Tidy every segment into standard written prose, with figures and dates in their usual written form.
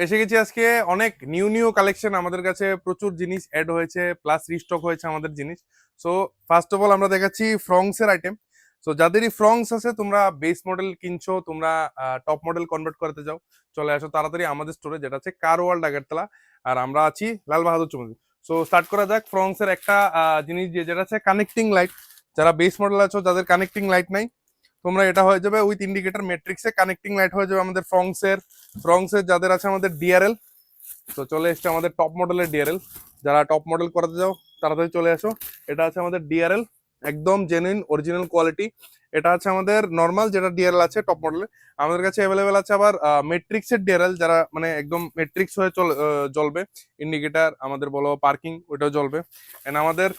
এসে গেছি আজকে। অনেক নিউ নিউ কালেকশন আমাদের কাছে, প্রচুর জিনিস অ্যাড হয়েছে, প্লাস রিস্টক হয়েছে আমাদের জিনিস। সো ফার্স্ট অফ অল আমরা দেখাচ্ছি ফ্রংস এর আইটেম। সো যাদেরই ফ্রংস আছে, তোমরা বেস মডেল কিনছো, তোমরা টপ মডেল কনভার্ট করতে যাও, চলে আসো তাড়াতাড়ি আমাদের স্টোরে, যেটা আছে কার ওয়ার্ল্ড আগরতলা। আর আমরা আছি লাল বাহাদুর চৌমুহনী। সো স্টার্ট করা যাক ফ্রংস এর একটা জিনিস দিয়ে, যেটা আছে কানেক্টিং লাইট। যারা বেস মডেল আছো, যাদের কানেক্টিং লাইট নাই, তোমরা এটা হয়ে যাবে উইথ ইন্ডিকেটর ম্যাট্রিক্সে কানেক্টিং লাইট হয়ে যাবে আমাদের ফ্রংসের যাদের আছে আমাদের ডিআরএল। তো চলে এসছে আমাদের টপ মডেলের ডিআরএল। যারা টপ মডেল করাতে যাও তাড়াতাড়ি চলে আসো। এটা আছে আমাদের ডিআরএল, একদম জেনুইন অরিজিনাল কোয়ালিটি। এটা আছে আমাদের নর্মাল যেটা ডিআরএল আছে টপ মডেলে, আমাদের কাছে অ্যাভেলেবেল আছে আবার মেট্রিক্সের ডিআরএল, যারা মানে একদম মেট্রিক্স হয়ে জ্বলবে। ইন্ডিকেটার আমাদের বলো, পার্কিং ওইটাও জ্বলবে। এন্ড আমাদের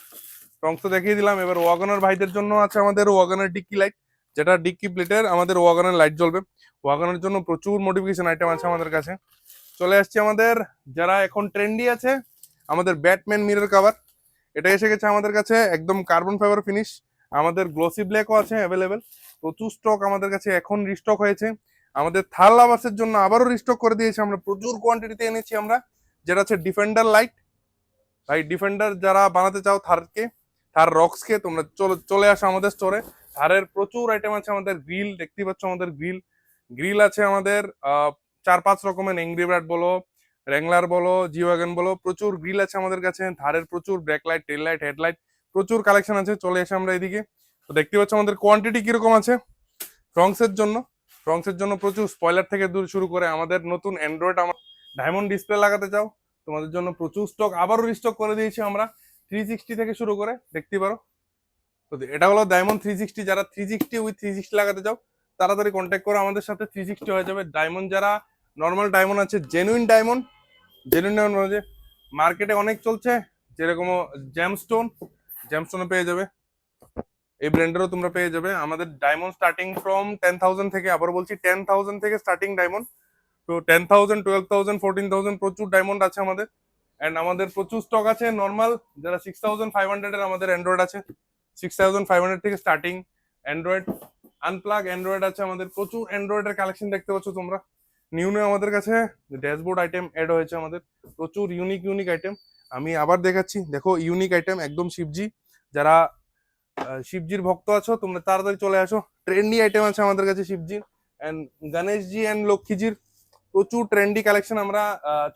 ফ্রংস তো দেখিয়ে দিলাম, এবার ওয়াগনার ভাইদের জন্য আছে আমাদের ওয়াগনার ডিক্কি লাইট, যেটা ডিক্কি প্লেটের আমাদের ওয়াগনের লাইট জ্বলবে। ওয়াগনের জন্য প্রচুর মডিফিকেশন আইটেম আছে আমাদের কাছে। চলে আসছে আমাদের যারা এখন ট্রেন্ডি আছে, আমাদের ব্যাটম্যান মিরর কভার। এটা এসে গেছে আমাদের কাছে, একদম কার্বন ফাইবার ফিনিশ। আমাদের গ্লোসি ব্ল্যাকও আছে অ্যাভেলেবেল। প্রচুর স্টক আমাদের কাছে এখন রিস্টক হয়েছে। আমাদের থার লাভার্সের জন্য আবারও রিস্টক করে দিয়েছে, আমরা প্রচুর কোয়ান্টিটিতে এনেছি আমরা। যেটা আছে ডিফেন্ডার লাইট। ভাই ডিফেন্ডার যারা বানাতে চাও থারকে, থার রক্সকে, তোমরা চলে আসো আমাদের স্টোরে। থারের প্রচুর আইটেম আছে আমাদের। গ্রিল দেখতেই পাচ্ছ, আমাদের গ্রিল আছে আমাদের 4-5 রকমের। এংরি বার্ড বলো, র্যাংলার বলো, জিওয়াগন বলো, প্রচুর গ্রিল আছে আমাদের কাছে। থারের প্রচুর ব্রেক লাইট, টেল লাইট, হেডলাইট, প্রচুর কালেকশন আছে। চলে এসে আমরা এদিকে। তো দেখতে পাচ্ছ আমাদের কোয়ান্টিটি কিরকম আছে ফ্রংসের জন্য। ফ্রংসের জন্য প্রচুর স্পয়লার থেকে দূর শুরু করে আমাদের নতুন অ্যান্ড্রয়েড, আমার ডায়মন্ড ডিসপ্লে লাগাতে চাও, তোমাদের জন্য প্রচুর স্টক আবারও রিস্টক করে দিয়েছি আমরা। 360 থেকে শুরু করে দেখতে পারো। তো এটা হলো ডায়মন্ড 360। যারা 360 উইথ 360 লাগাতে চাও, তাড়াতাড়ি কন্ট্যাক্ট করো আমাদের সাথে। 360 হয়ে যাবে। ডায়মন্ড যারা নর্মাল ডায়মন্ড আছে, জেনুইন ডায়মন্ড, যে মার্কেটে অনেক চলছে, যেরকম জ্যামস্টোনে পেয়ে যাবে। এই ব্র্যান্ডেরও তোমরা পেয়ে যাবে। আমাদের ডায়মন্ড স্টার্টিং ফ্রম 10,000 থেকে, আবার বলছি 10,000 থেকে স্টার্টিং ডায়মন্ড। তো 10,000, 12,000, 14,000 প্রচুর ডায়মন্ড আছে আমাদের। এন্ড আমাদের প্রচুর স্টক আছে নর্মাল, যারা 6,500 এর আমাদের অ্যান্ড্রয়েড আছে। 6,500 থেকে স্টার্টিং অ্যান্ড্রয়েড। আনপ্লাগ অ্যান্ড্রয়েড আছে আমাদের। প্রচুর অ্যান্ড্রয়েডের কালেকশন দেখতে পাচ্ছ তোমরা। নিউ নিউ আমাদের কাছে ড্যাশবোর্ড আইটেম অ্যাড হয়েছে আমাদের, প্রচুর ইউনিক আইটেম। আমি আবার দেখাচ্ছি, দেখো ইউনিক আইটেম একদম শিবজি। যারা শিবজির ভক্ত আছো, তোমরা তাড়াতাড়ি চলে আসো। ট্রেন্ডি আইটেম আছে আমাদের কাছে শিবজির এন্ড গণেশজি এন্ড লক্ষ্মীজির। প্রচুর ট্রেন্ডি কালেকশন আমরা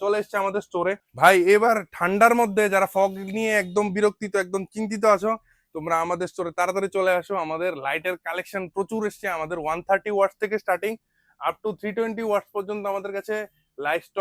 চলে এসছে আমাদের স্টোরে। ভাই এবার ঠান্ডার মধ্যে যারা ফগ নিয়ে একদম বিরক্তিত, একদম চিন্তিত আছো, তোমরা আমাদের স্টোরে তাড়াতাড়ি চলে আসো। আমাদের লাইটের কালেকশন প্রচুর এসছে আমাদের। 130 ওয়াটস থেকে স্টার্টিং আপ টু 320 ওয়াটস পর্যন্ত আমাদের কাছে লাইট